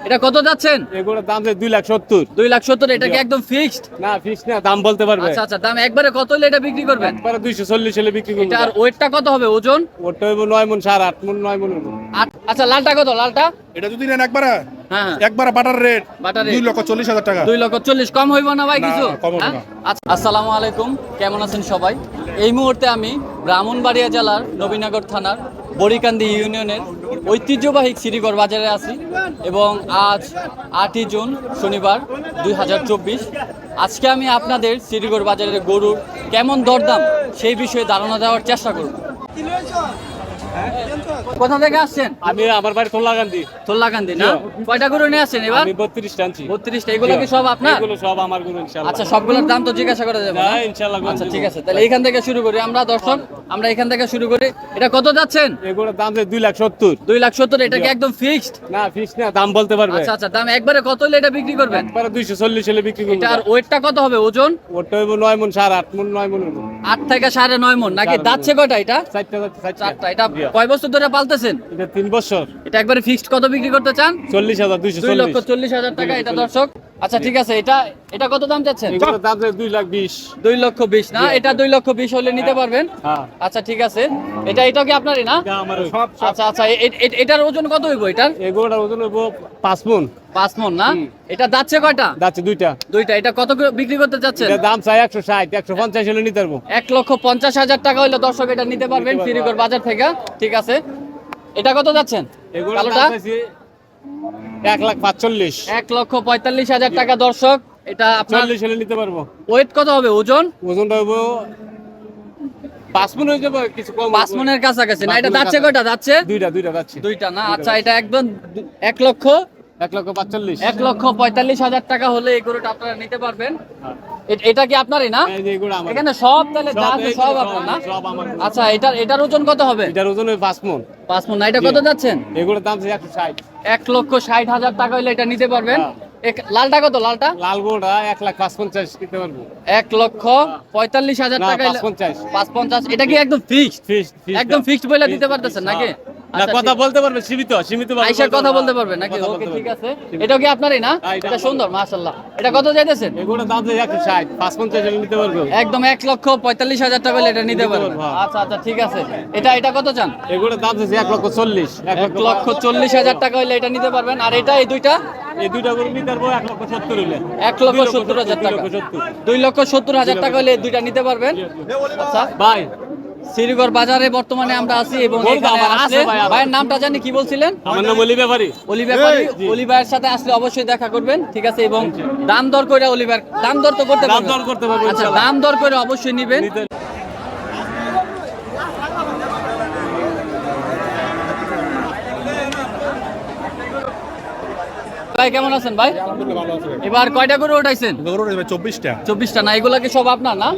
এটা কত যাচ্ছেন? এগুলোর দাম 2,70,000। 2,70,000। এটা কি একদম ফিক্সড? না ফিক্স না, দাম বলতে পারবে। আচ্ছা আচ্ছা, দাম একবারে কত হলে এটা বিক্রি করবেন? একবারে 240 হলে বিক্রি করব। এটা আর ওয়েটটা কত হবে ওজন? ওটা হইব 9 মণ, 8.5 মণ, 9 মণ হইব। আচ্ছা, লালটা কত? লালটা এটা যদি নেন একবারে হ্যাঁ একবারে বাটার রেট বাটার রেট 2,40,000 টাকা। 2,40,000 কম হইব না ভাই না, কিছু? কম হবে হ্যাঁ? না। আচ্ছা, আসসালামু আলাইকুম, কেমন আছেন সবাই? এই মুহূর্তে আমি ব্রাহ্মণবাড়িয়া জেলার নবীনগর থানার বড়িকান্দি ইউনিয়নের ঐতিহ্যবাহী শ্রীগড় বাজারে আছি এবং আজ 8ই জুন শনিবার 2024। আজকে আমি আপনাদের শ্রীগড় বাজারের গরুর কেমন দরদাম সেই বিষয়ে ধারণা দেওয়ার চেষ্টা করব। কোথা থেকে আসছেন? আমি আমার বাড়ি তোল্লাকান্দি। তোল্লাকান্দি না? কয়টা গরু নিয়ে আসছেন এবার? আমি 32 টানছি। 32টা। এগুলো কি সব আপনার? এগুলো সব আমার গরু ইনশাআল্লাহ। আচ্ছা, সবগুলোর দাম তো জিজ্ঞাসা করা যাবে না? হ্যাঁ ইনশাআল্লাহ। আচ্ছা ঠিক আছে, তাহলে এখান থেকে শুরু করি আমরা। দর্শক, আমরা এখান থেকে শুরু করি। এটা কত যাচ্ছেন? এগুলোর দাম 2,70,000। 2,70,000। এটা কি একদম ফিক্সড? না ফিক্স না, দাম বলতে পারবে। আচ্ছা আচ্ছা, দাম একবারে কত হলে এটা বিক্রি করবেন? একবারে 240 হলে বিক্রি করব। এটা আর ওয়েটটা কত হবে ওজন? ওটা হইব 9 মণ, 8.5 মণ, 9 মণ হইব। 8 থেকে 9.5 মণ নাকি? 9.5 দাচ্ছে কয়টা এটা? 4টা। চারটা। এটা কয় বছর ধরে পালতেছেন? এটা 3 বছর। এটা একবারে ফিক্সড কত বিক্রি করতে চান? 40,000, 240। 2,40,000 টাকা। এটা দর্শক, আচ্ছা ঠিক আছে, এটা কত দাম চাচ্ছেন? এগুলোর দাম 2,20,000। 2,20,000 না? এটা 2,20,000 হলে নিতে পারবেন। হ্যাঁ আচ্ছা ঠিক আছে, এটা কি আপনারই না? এটা আমার সব আচ্ছা আচ্ছা, এটার ওজন কত হইব এটার? এগুলোর ওজন হইব 5 মণ। 5 মণ না? এটা যাচ্ছে কয়টা? যাচ্ছে দুইটা। দুইটা। এটা কত করে বিক্রি করতে চাচ্ছেন? এটা দাম চাই 160, 150 হলে নিতে পারবো। 1,50,000 টাকা হইলে দর্শক এটা নিতে পারবেন শ্রীগড় বাজার থেকে। ঠিক আছে, এটা কত যাচ্ছেন? এগুলোর কালোটা দাম চাইছি 1,45,000। 1,45,000 টাকা দর্শক। এটা আপনার 40 হলে নিতে পারবো। ওয়েট কত হবে ওজন? ওজনটা হইব 5 মণ হয়ে যাবে, কিছু কম 5 মণের কাছাকাছি না? এটা যাচ্ছে কয়টা? যাচ্ছে দুইটা যাচ্ছে। দুইটা না? আচ্ছা, এটা একদম 1,45,000। 1,45,000 টাকা হলে এই গরুটা আপনারা নিতে পারবেন। এটা কি আপনারই না? এই যে এগুলো আমার। এখানে সব তাহলে যা আছে এই সব যে আপনার না? সব আমার। আচ্ছা, এটার ওজন কত হবে? এটার ওজন হইব 5 মণ। 5 মণ না? এটা কত যাচ্ছেন? এগুলোর দাম চাই 160। 1,60,000 টাকা হলে এটা নিতে পারবেন। লালটা কত? লালটা লাল গোড়া 1,55,000 নিতে পারবো। 1,45,000 টাকা হলে 550। 550। এটা কি একদম ফিক্সড? একদম ফিক্সড বলে দিতে পারতেছেন নাকি? না, কথা বলতে পারবে, সীমিত ভাবে আইসার কথা বলতে পারবে নাকি? কথা ওকে বলতে ঠিক পারবে। আছে। এটাও কি আপনারই না? হ্যাঁ, এটা এটা আমার। সুন্দর মাশাআল্লাহ। এটা কত চাইতেছেন? এগুলোর দাম চাই 160, 550 হলে নিতে পারবো। একদম 1,45,000 টাকা হলে এটা নিতে পারবেন। পারবো, হ্যাঁ। আচ্ছা আচ্ছা ঠিক আছে। এটা কত চান? এগুলোর দাম চাইছি 1,40,000। 1,40,000 টাকা হলে এটা নিতে পারবেন। আর এই দুইটা এই দুইটা করে নিতে পারবো 1,70,000 হইলে। 1,70,000 টাকা। 2,70,000 টাকা হলে এই দুইটা নিতে পারবেন। আচ্ছা ভাই শ্রীগড় বাজারে বর্তমানে আমরা আছি এবং বলতো এখানে আমার আছে আসলে ভাই আমার। ভাইয়ের নামটা জানি কি বলছিলেন? আমার নাম অলি ব্যাপারী। অলি ব্যাপারী। জি। অলি ভাইয়ের সাথে আসলে অবশ্যই দেখা করবেন, ঠিক আছে? এবং দাম দর করে অলি ভাইয়ের দাম দর তো করতে দাম পারবেন। দর করতে পারবো আচ্ছা, ইনশাআল্লাহ। দাম দর করে অবশ্যই নিবেন। নিতে- ভাই কেমন আছেন ভাই? এবার কয়টা গরু উঠাইছেন? 24টা। 24টা না? এগুলা কি সব আপনার না?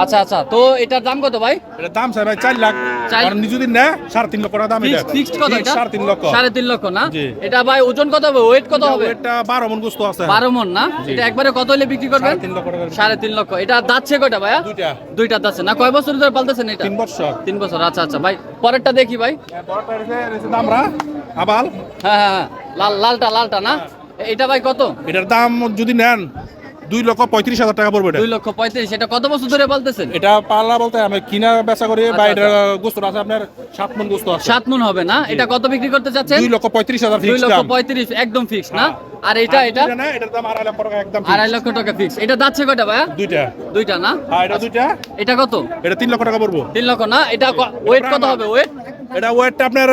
আচ্ছা আচ্ছা, তো এটার দাম কত ভাই? এটা দাম চাই ভাই 4 লাখ। চার- আর যদি না 3.5 লক্ষ টাকা দাম এটা। ফিক্সড কত এটা? 3.5 লক্ষ। 3.5 লক্ষ না? জি। এটা ভাই ওজন কত হবে? ওয়েট কত হবে? এটা 12 মণ গোস্ত আছে। 12 মণ না? জি। এটা একবারে কত হলে বিক্রি করবেন? 3.5 লক্ষ টাকা। 3.5 লক্ষ। এটা দাচ্ছে কয়টা ভাইয়া? দুইটা। দুইটা দাচ্ছে না? কয় বছর ধরে পালতেছেন এটা? 3 বছর। 3 বছর। আচ্ছা আচ্ছা ভাই, পরেরটা দেখি ভাই। বড়টা এসে দামরা আবাল। হ্যাঁ হ্যাঁ হ্যাঁ, লালটা না? এটা ভাই কত? এটার দাম যদি নেন 2,35,000 টাকা পড়বে এটা। 2,35,000। এটা কত বছর ধরে পালতেছেন? এটা পাল্লা বলতে আমি কিনা বেচা করি বা আচ্ছা, এটা গোস্ত আছে আপনার 7 মণ গোস্ত আছে। 7 মণ হবে না? এটা কত বিক্রি করতে চাচ্ছেন? 2,35,000 ফিক্স দাম। 2,35,000 একদম ফিক্স না? আর এটা না এটার দাম 2.5 লক্ষ টাকা একদম 2.5 লক্ষ টাকা ফিক্স। এটা দাচ্ছে কয়টা ভাইয়া? দুইটা। দুইটা না? হ্যাঁ এটা দুইটা। এটা কত? এটা 3 লক্ষ টাকা পড়বো। 3 লক্ষ না? এটা ওয়েট কত হবে? ওয়েট এটা ওয়েটটা আপনার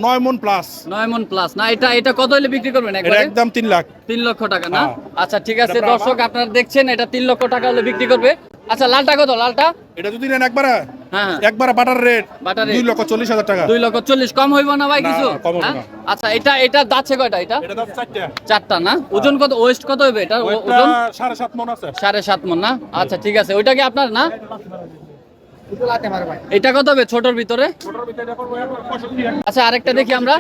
9 মণ প্লাস। 9 মণ প্লাস না? এটা কত হলে বিক্রি করবেন এটা একবারে? একদম 3 লাখ। 3 লক্ষ টাকা না? হ্যাঁ। আচ্ছা ঠিক আছে এটা দর্শক, আপনারা দেখছেন এটা 3 লক্ষ টাকা হলে বিক্রি করবে। আচ্ছা, লালটা কত? লালটা এটা যদি নেন একবারে হ্যাঁ হ্যাঁ, একবারে বাটার রেট বাটার রেট 2,40,000 টাকা। 2,40,000 কম হইব না ভাই না, কিছু? কম হবে হ্যাঁ? না। আচ্ছা, এটা দাচ্ছে কয়টা? এটা এটা দাম 4টা। 4টা না? ওজন কত? ওয়েস্ট কত হবে এটা? ওয়েটটা ওজন 7.5 মণ আছে। 7.5 মণ না? আচ্ছা ঠিক আছে, ওইটা কি আপনার না? এটা কত হবে ছোটর ভিতরে? ছোটর ভিতরে দেখো 65। আচ্ছা, আরেকটা দেখি আমরা।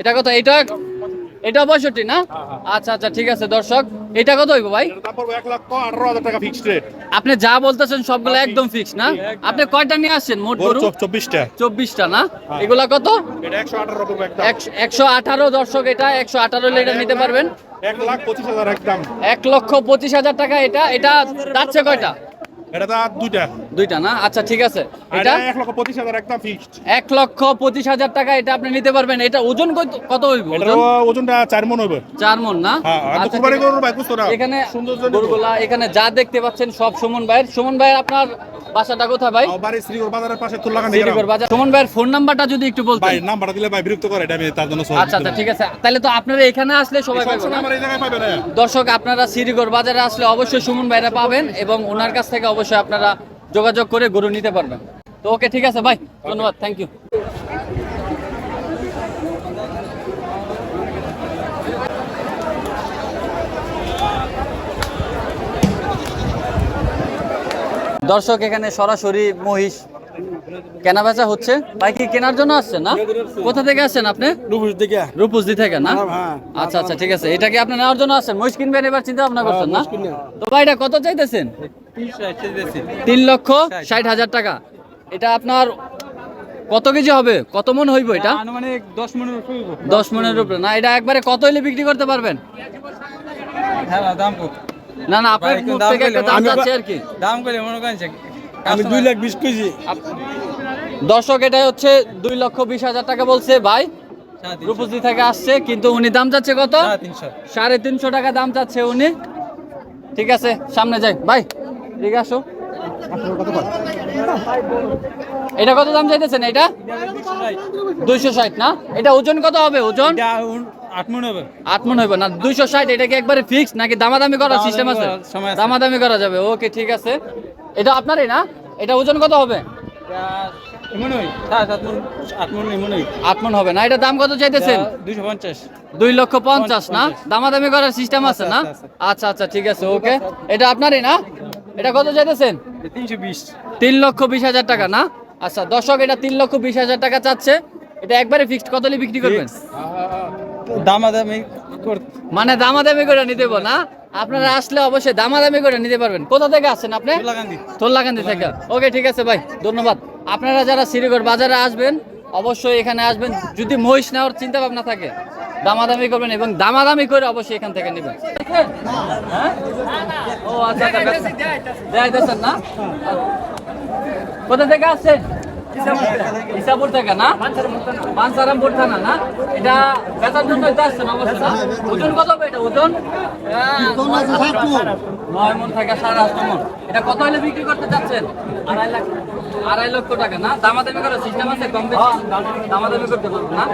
এটা কত? এটা 65 না? আচ্ছা আচ্ছা ঠিক আছে দর্শক, এটা কত হইব ভাই? এটার দাম পড়বে 1,18,000 টাকা ফিক্সড রেট। আপনি যা বলতেছেন সবগুলো একদম ফিক্স না? আপনি কয়টা নিয়ে আসছেন মোট গরু? 24টা। 24টা না? এগুলা কত? এটা 118 পড়বে একদম। 118 দর্শক, এটা 118 হলে এটা নিতে পারবেন। 1,25,000 একদম। 1,25,000 টাকা। এটা যাচ্ছে কয়টা? এটা দাম দুইটা না? আচ্ছা ঠিক আছে। এটা এটা 1,25,000 একদম ফিক্সড। 1,25,000 টাকা, এটা আপনি নিতে পারবেন। এটা ওজন কত হইব? এটার ওজনটা 4 মণ হবে। 4 মণ না? হ্যাঁ, আর আচ্ছা, কুরবানি ঠিক গরুর ভাই বুঝতো না। এখানে সুন্দর গরুগুলা এখানে যা দেখতে পাচ্ছেন সব সুমন ভাইয়ের। সুমন ভাই, আপনার বাসাটা কোথায় ভাই? বাড়ি শ্রীগড় বাজারের পাশে তুল্লাকান্দি শ্রীগড় বাজার। সুমন ভাইয়ের ফোন নাম্বারটা যদি একটু বলতেন। ভাই নাম্বারটা দিলে ভাই বিরক্ত করে, এটা আমি তার জন্য আচ্ছা আচ্ছা ঠিক আছে। তাহলে তো আপনারা এখানে আসলে সবাই পাবেন না? আমার এই জায়গায় পাবে না। দর্শক, আপনারা শ্রীগড় বাজারে আসলে অবশ্যই সুমন ভাইরা পাবেন এবং ওনার কাছ থেকে অবশ্যই আপনারা যোগাযোগ করে গরু নিতে পারবেন। তো ওকে, ঠিক আছে ভাই, ধন্যবাদ, থ্যাংক ইউ। দর্শক, এখানে সরাসরি মহিষ কেনা বেচা হচ্ছে। ভাই কি কেনার জন্য আসছেন না? কোথা থেকে আসছেন আপনি? রূপসদি থেকে না? আচ্ছা আচ্ছা ঠিক আছে। এটা কি আপনি নেওয়ার জন্য আসছেন? মহিষ কিনবেন এবার চিন্তা ভাবনা করছেন না? তো ভাই, এটা কত চাইতেছেন? 3,60,000 টাকা। এটা আপনার কত কেজি হবে? কত মন হইব এটা? মানে 10 মনের উপরে। 10 মনের উপরে না? এটা একবারে কত হইলে বিক্রি করতে পারবেন? হ্যাঁ দাম কত? না না, আপনার মুখ থেকে একটা দাম যাচ্ছে আর কি। দাম করে মনে করেন আমি 2,20,000 কেজি। দর্শক, এটা হচ্ছে 2,20,000 টাকা বলছে ভাই। রূপসী থেকে আসছে, কিন্তু উনি দাম চাচ্ছে কত? 350 টাকা দাম চাচ্ছে উনি। ঠিক আছে, সামনে যাই ভাই, ঠিক আসো। এটা কত দাম চাইতেছেন? এটা 260 না? এটা ওজন কত হবে? ওজন 8 মণ হবে। 8 মণ হবে না? 260। এটা কি একবারে ফিক্স নাকি দামাদামি করার সিস্টেম আছে? দামাদামি করা যাবে। ওকে ঠিক আছে। এটা আপনারই না? এটা ওজন কত হবে? 8 মণ হবে না? এটা দাম কত চাইতেছেন? 2,50,000 না? দামাদামি করার সিস্টেম আছে না? আচ্ছা আচ্ছা ঠিক আছে, ওকে। এটা আপনারই না? এটা কত চাইতেছেন? 3,20,000 টাকা না? আচ্ছা দর্শক, এটা 3,20,000 টাকা চাচ্ছে। এটা একবারে ফিক্সড। কত হলে বিক্রি করবেন? দামাদামি মানে দামাদামি করে নিতে পারবো না? আপনারা আসলে অবশ্যই দামাদামি করে নিতে পারবেন। কোথা থেকে আসছেন আপনি? তোল্লাকান্দি থেকে। ওকে ঠিক আছে ভাই, ধন্যবাদ। আপনারা যারা শ্রীগড় বাজারে আসবেন অবশ্যই এখানে আসবেন। যদি মহিষ নেওয়ার চিন্তা ভাবনা থাকে, দামাদামি করবেন এবং দামাদামি করে অবশ্যই এখান থেকে নেবেন। হ্যাঁ? ও আচ্ছা আচ্ছা, যাইতেছেন না? কোথা থেকে আসছেন? ইসাপুর থেকে না? বাঞ্ছারামপুর থানা না? এটা বেচার জন্য আসছেন অবশ্যই না? ওজন কত হবে এটা? ওজন 9 মণ থেকে 8.5 মণ। এটা কত হলে বিক্রি করতে চাচ্ছেন? 2.5 লক্ষ টাকা না? দামাদামি করার সিস্টেম আছে? কম বেশি দামাদামি করতে পারবেন না?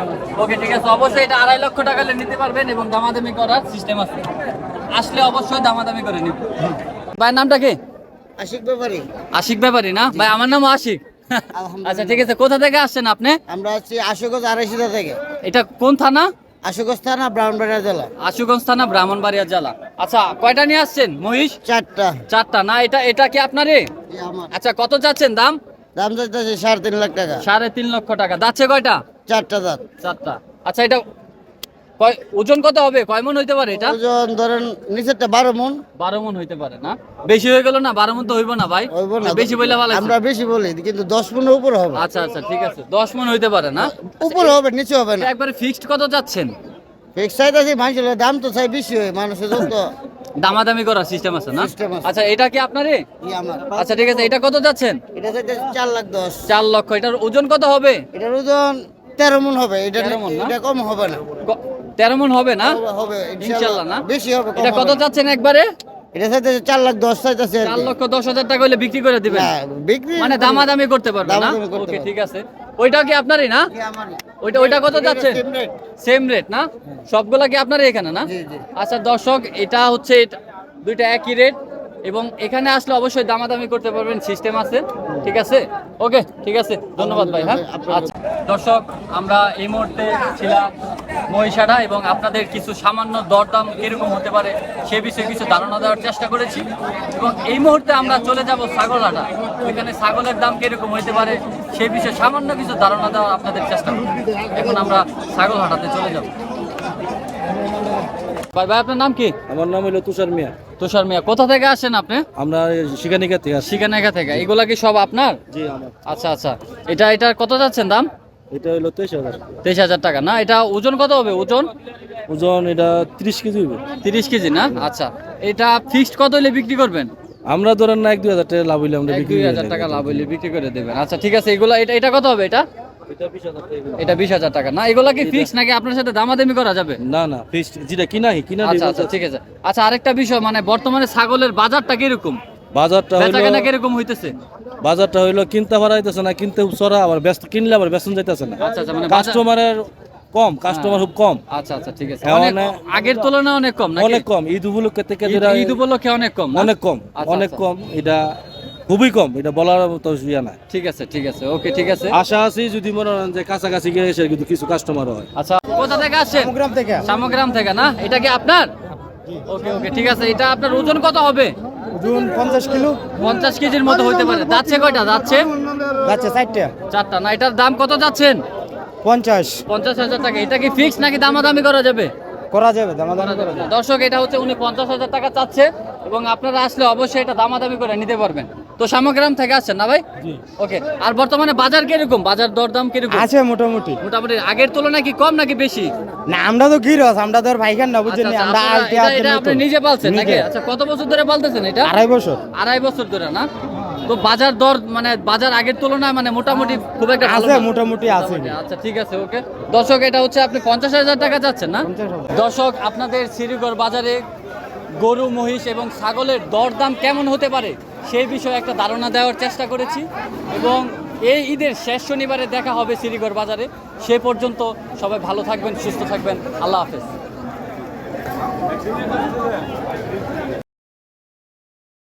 ওকে ঠিক আছে, অবশ্যই এটা 2.5 লক্ষ টাকা হলে নিতে পারবেন এবং দামাদামি করার সিস্টেম আছে। আসলে অবশ্যই দামাদামি করে নিব। ভাইয়ের নামটা কি? আশিক ব্যাপারী। আশিক ব্যাপারী না? ভাই আমার নাম আশিক। আচ্ছা ঠিক আছে, কোথা থেকে আসছেন আপনি? আমরা আছি আশুগঞ্জ আড়াইশিটা থেকে। এটা কোন থানা? আশুগঞ্জ থানা, ব্রাহ্মণবাড়িয়া জেলা। আশুগঞ্জ থানা, ব্রাহ্মণবাড়িয়া জেলা। আচ্ছা, কয়টা নিয়ে আসছেন মহিষ? 4টা। 4টা না? এটা কি আপনারই? আমার আচ্ছা, কত চাচ্ছেন দাম? দাম চাইতেছে 3.5 লাখ টাকা। 3.5 লক্ষ টাকা। দাচ্ছে কয়টা? 4টা দাঁত। 4টা। আচ্ছা, এটা ওজন কত হবে? কয় মণ হইতে পারে এটা? ওজন ধরেন নিচেরটা 12 মণ। 12 মণ হইতে পারে না? বেশি হয়ে গেল না? 12 মণ তো হইব না ভাই? হইব না। বেশি বললে ভালো। আমরা বেশি বলি, কিন্তু 10 মণের উপরে হবে। আচ্ছা আচ্ছা ঠিক আছে, 10 মণ হইতে পারে না? উপরে হবে, নিচে হবে না। একবারে ফিক্সড কত চাচ্ছেন? ফিক্স চাইতেছি, মানুষের দাম তো চাই বেশি হয়, মানুষের যত দামাদামি করার সিস্টেম আছে না? System আছে। আচ্ছা, এটা কি আপনারই? আমার। আচ্ছা ঠিক আছে, এটা কত যাচ্ছেন? এটা চাইতেছে 4,10,000। 4 লক্ষ। এটার ওজন কত হবে? এটার ওজন 13 মণ হবে। 13 মণ না? এটা কম হবে না। 13 মণ হবে না? হবে ইনশাআল্লাহ না? বেশি হবে, কম এটা কত হবে না। চাচ্ছেন একবারে? এটা চাইতেছে 4,10,000 চাইতেছে। 4,10,000 টাকা হলে বিক্রি করে দিবেন? বিক্রি মানে দামাদামি করতে পারবেন না? দামাদামি করতে ওকে পারবো। ঠিক আছে। ওইটাও কি আপনারই না? ওইটা কত যাচ্ছেন? সেম রেট না? সবগুলা কি আপনারই এখানে না? জি, জি। আচ্ছা দর্শক, এটা হচ্ছে দুইটা একই রেট এবং এখানে আসলে অবশ্যই দামাদামি করতে পারবেন, সিস্টেম আছে। ঠিক আছে, ওকে ঠিক আছে, ধন্যবাদ ভাই। হ্যাঁ আচ্ছা দর্শক, আমরা এই মুহূর্তে ছিলাম মহিষাড়া এবং আপনাদের কিছু সামান্য দরদাম কিরকম হতে পারে সে বিষয়ে কিছু ধারণা দেওয়ার চেষ্টা করেছি এবং এই মুহূর্তে আমরা চলে যাব ছাগলহাটা। ওইখানে ছাগলের দাম কিরকম হতে পারে সে বিষয়ে সামান্য কিছু ধারণা দেওয়ার আপনাদের চেষ্টা করব। এখন আমরা ছাগলহাটাতে চলে যাব। ভাই ভাই আপনার নাম কি? আমার নাম হলো তুষার মিয়া। তুষার মিয়া। কোথা থেকে আসেন আপনি? আমরা শিকানিকা থেকে আসছি। শিকানাইকা থেকে। এগুলা কি সব আপনার? জি আমার। আচ্ছা আচ্ছা, এটার কত যাচ্ছেন দাম? এটা হলো 23,000। 23,000 টাকা না? এটা ওজন কত হবে ওজন? ওজন এটা 30 কেজি হবে। 30 কেজি না? আচ্ছা, এটা ফিক্সড কত হলে বিক্রি করবেন? আমরা ধরেন না 1-2 হাজার টাকা লাভ হইলে আমরা বিক্রি 1-2 হাজার টাকা লাভ হলে বিক্রি করে দেবেন। আচ্ছা ঠিক আছে, এগুলা এটা কত হবে? এটা এটা 20,000 টাকা। এটা 20,000 টাকা না? এগুলা কি ফিক্সড নাকি আপনার সাথে দামাদামি করা যাবে? না না ফিক্সড যেটা কিনা আচ্ছা আচ্ছা ঠিক আছে। আচ্ছা আরেকটা বিষয়, মানে বর্তমানে ছাগলের বাজারটা কিরকম? বাজারটা বেচা হইলো কেনা কিরকম হইতেছে? বাজারটা হইলো কিনতে পারাইতেছে না, কিনতে চড়া, আবার ব্যস্ত কিনলে আবার বেচন যাইতেছে না। আচ্ছা আচ্ছা, মানে কাস্টমারের কম, কাস্টমার খুব কম, আচ্ছা আচ্ছা ঠিক আছে। হ্যাঁ, অনেক মানে- আগের তুলনায় অনেক কম নাকি? অনেক কম। ঈদ উপলক্ষে থেকে ঈদ উপলক্ষে অনেক কম না? অনেক কম, আচ্ছা, অনেক আচ্ছা। কম। এটা খুবই কম, এটা বলার মতো ইয়া না। ঠিক আছে ঠিক আছে, ওকে ঠিক আছে। আশা আছি যদি মনে করেন যে কাছাকাছি গিয়ে এসে কিন্তু কিছু কাস্টমার হয়। আচ্ছা, কোথা থেকে আসছেন? গ্রাম থেকে সামগ্রাম থেকে না? এটা কি আপনার? ওকে ওকে ঠিক আছে। এটা আপনার ওজন কত হবে? ওজন 50 কিলো 50 কেজির মতো হইতে পারে। যাচ্ছে কয়টা? যাচ্ছে যাচ্ছে 4টা 4টা না? এটার দাম কত যাচ্ছেন? 50 50,000 টাকা। এটা কি ফিক্স নাকি দামাদামি করা যাবে? করা যাবে দামাদামি করা যাবে। দর্শক, এটা হচ্ছে উনি 50,000 টাকা চাচ্ছে এবং আপনারা আসলে অবশ্যই এটা দামাদামি করে নিতে পারবেন। তো সামগ্রাম থেকে আসছেন না ভাই? ওকে। আর বর্তমানে বাজার কিরকম? বাজার দরদাম কিরকম? আছে মোটামুটি। মোটামুটি আগের তুলনায় কি কম নাকি বেশি? না আমরা তো গিরস, আমরা তো আর ভাইখান না আচ্ছা, বুঝছেন, আচ্ছা, আমরা আপনারা আলতে এটা আপনি নিজে পালছেন নাকি? নিজে। আচ্ছা, কত বছর ধরে পালতেছেন এটা? 2.5 বছর 2.5 বছর ধরে না? তো বাজার দর মানে বাজার আগের তুলনায় মানে মোটামুটি খুব একটা ভালো আছে, না? মোটামুটি আছে। আচ্ছা ঠিক আছে, ওকে। দর্শক, এটা হচ্ছে আপনি 50,000 টাকা চাচ্ছেন না? 50,000 দর্শক, আপনাদের শ্রীগড় বাজারে গরু, মহিষ এবং ছাগলের দরদাম কেমন হতে পারে সেই বিষয়ে একটা ধারণা দেওয়ার চেষ্টা করেছি এবং এই ঈদের শেষ শনিবারে দেখা হবে শ্রীগড় বাজারে। সে পর্যন্ত সবাই ভালো থাকবেন, সুস্থ থাকবেন। আল্লাহ হাফেজ।